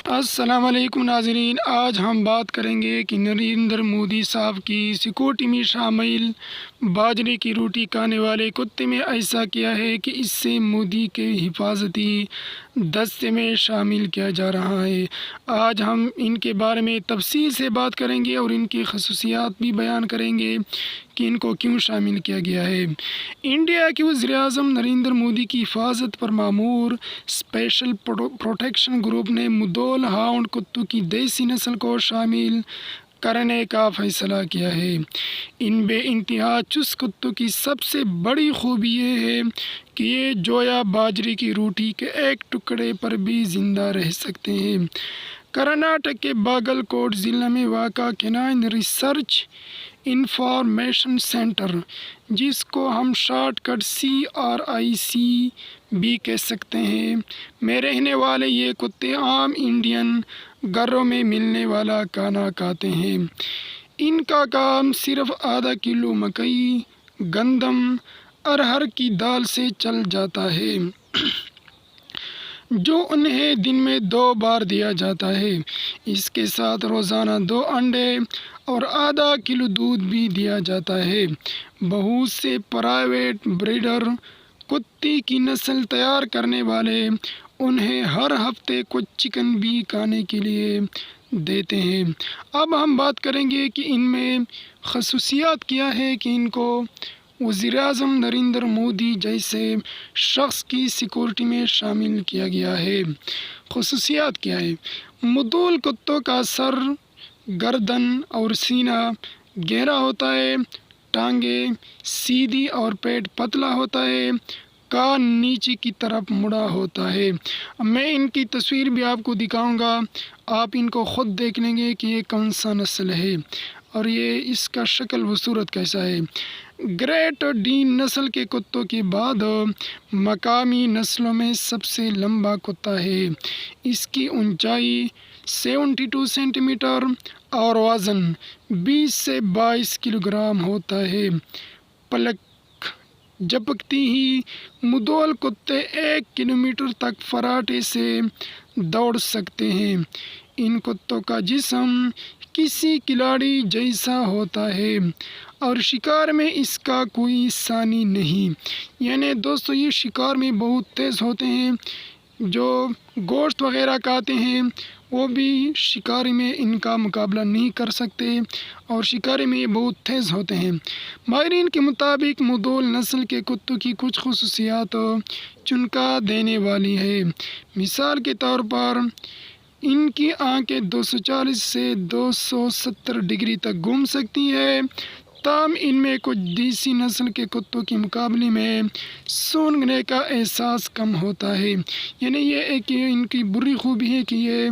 السلام علیکم ناظرین، آج ہم بات کریں گے کہ نریندر مودی صاحب کی سیکورٹی میں شامل باجرے کی روٹی کھانے والے کتے میں ایسا کیا ہے کہ اس سے مودی کے حفاظتی دستے میں شامل کیا جا رہا ہے۔ آج ہم ان کے بارے میں تفصیل سے بات کریں گے اور ان کی خصوصیات بھی بیان کریں گے کہ ان کو کیوں شامل کیا گیا ہے۔ انڈیا کے وزیر اعظم نریندر مودی کی حفاظت پر مامور اسپیشل پروٹیکشن گروپ نے مدول ہاؤنڈ کتوں کی دیسی نسل کو شامل کرنے کا فیصلہ کیا ہے۔ ان بے انتہا چست کتوں کی سب سے بڑی خوبی یہ ہے کہ یہ جویا باجرے کی روٹی کے ایک ٹکڑے پر بھی زندہ رہ سکتے ہیں۔ کرناٹک کے باگل کوٹ ضلع میں واقع کینائن ریسرچ انفارمیشن سینٹر، جس کو ہم شارٹ کٹ CRIC بھی کہہ سکتے ہیں، میں رہنے والے یہ کتے عام انڈین گھروں میں ملنے والا کھانا کھاتے ہیں۔ ان کا کام صرف آدھا کلو مکئی، گندم، ارہر کی دال سے چل جاتا ہے، جو انہیں دن میں 2 بار دیا جاتا ہے۔ اس کے ساتھ روزانہ 2 انڈے اور آدھا کلو دودھ بھی دیا جاتا ہے۔ بہت سے پرائیویٹ بریڈر کتے کی نسل تیار کرنے والے انہیں ہر ہفتے کچھ چکن بھی کھانے کے لیے دیتے ہیں۔ اب ہم بات کریں گے کہ ان میں خصوصیات کیا ہے کہ ان کو وزیر اعظم نریندر مودی جیسے شخص کی سیکورٹی میں شامل کیا گیا ہے۔ خصوصیات کیا ہے؟ مدول کتوں کا سر، گردن اور سینہ گہرا ہوتا ہے، ٹانگیں سیدھی اور پیٹ پتلا ہوتا ہے، کان نیچے کی طرف مڑا ہوتا ہے۔ میں ان کی تصویر بھی آپ کو دکھاؤں گا، آپ ان کو خود دیکھ لیں گے کہ یہ کون سا نسل ہے اور یہ اس کا شکل و صورت کیسا ہے۔ گریٹ ڈین نسل کے کتوں کے بعد مقامی نسلوں میں سب سے لمبا کتا ہے۔ اس کی اونچائی 72 سینٹی میٹر اور وزن 20 سے 22 کلو گرام ہوتا ہے۔ پلک جھپکتی ہی مدول کتے 1 کلومیٹر تک فراٹے سے دوڑ سکتے ہیں۔ ان کتوں کا جسم کسی کھلاڑی جیسا ہوتا ہے اور شکار میں اس کا کوئی ثانی نہیں، یعنی دوستو یہ شکار میں بہت تیز ہوتے ہیں، جو گوشت وغیرہ کھاتے ہیں وہ بھی شکاری میں ان کا مقابلہ نہیں کر سکتے اور شکاری میں یہ بہت تیز ہوتے ہیں۔ ماہرین کے مطابق مدول نسل کے کتوں کی کچھ خصوصیات چونکا دینے والی ہے۔ مثال کے طور پر ان کی آنکھیں 240 سے 270 ڈگری تک گھوم سکتی ہیں، تاہم ان میں کچھ دیسی نسل کے کتوں کے مقابلے میں سونگھنے کا احساس کم ہوتا ہے، یعنی یہ ایک ان کی بری خوبی ہے کہ یہ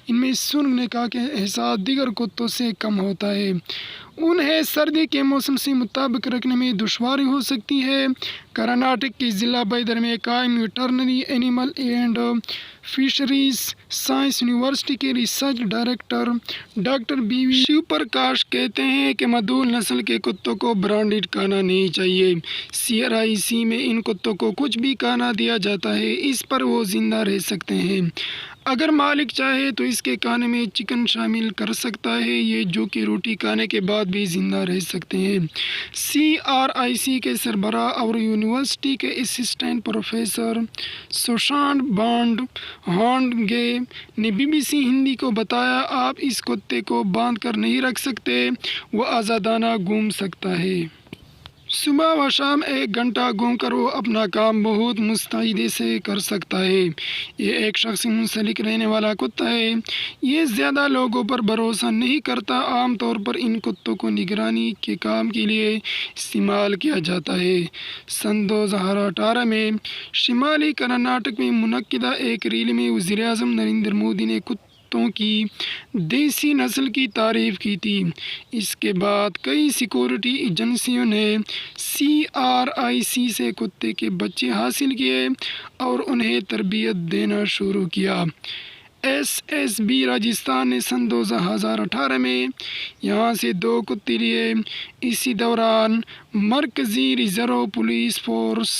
ان میں سونگھنے کا احساس دیگر کتوں سے کم ہوتا ہے۔ انہیں سردی کے موسم سے مطابق رکھنے میں دشواری ہو سکتی ہے۔ کرناٹک کے ضلع بیدر میں قائم veterinary animal and fisheries science university کے research director doctor BV Shiv Prakash کہتے ہیں کہ مدول نسل کے کتوں کو برانڈڈ کھانا نہیں چاہیے۔ CRIC میں ان کتوں کو کچھ بھی کھانا دیا جاتا ہے، اس پر وہ زندہ رہ سکتے ہیں۔ اگر مالک چاہے تو اس کے کھانے میں چکن شامل کر سکتا ہے، یہ جو کہ روٹی کھانے کے بعد بھی زندہ رہ سکتے ہیں۔ CRIC کے سربراہ اور یونیورسٹی کے اسسٹنٹ پروفیسر سشانت بھانڈگے نے BBC ہندی کو بتایا، آپ اس کتے کو باندھ کر نہیں رکھ سکتے، وہ آزادانہ گھوم سکتا ہے۔ صبح و شام 1 گھنٹہ گھوم کر وہ اپنا کام بہت مستعدی سے کر سکتا ہے۔ یہ ایک شخص سے منسلک رہنے والا کتا ہے۔ یہ زیادہ لوگوں پر بھروسہ نہیں کرتا۔ عام طور پر ان کتوں کو نگرانی کے کام کے لیے استعمال کیا جاتا ہے۔ سن 2018 میں شمالی کرناٹک میں منعقدہ ایک ریلی میں وزیر اعظم نریندر مودی نے کتوں کی دیسی نسل کی تعریف کی تھی۔ اس کے بعد کئی سیکورٹی ایجنسیوں نے CRIC سے کتے کے بچے حاصل کیے اور انہیں تربیت دینا شروع کیا۔ SSB راجستھان نے سن 2018 میں یہاں سے 2 کتے لیے۔ اسی دوران مرکزی reserve police force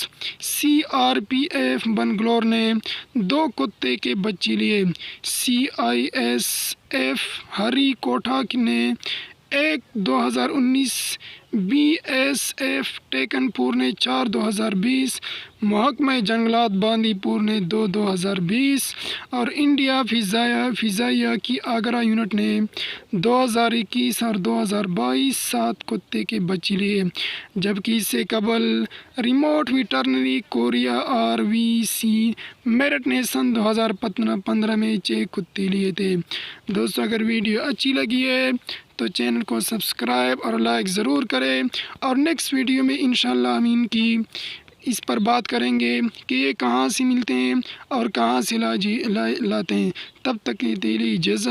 CRPF Bangalore نے 2 کتے کے بچے لیے۔ CISF ہری کوٹا نے 1 2019، BSF ٹیکن پور نے 4 2020، محکمہ جنگلات باندی پور نے 2 2020 اور انڈیا فضائیہ کی آگرہ یونٹ نے 2021 اور 2022 7 کتے کے بچے لیے، جبکہ اس سے قبل remote veterinary Korea RVC Meerut نے سن 2015 میں 6 کتے لیے تھے۔ دوستو اگر ویڈیو اچھی لگی ہے تو چینل کو سبسکرائب اور لائک ضرور کریں، اور نیکسٹ ویڈیو میں انشاءاللہ ہم ان کی اس پر بات کریں گے کہ یہ کہاں سے ملتے ہیں اور کہاں سے لاتے ہیں۔ تب تک کے لیے اجازت۔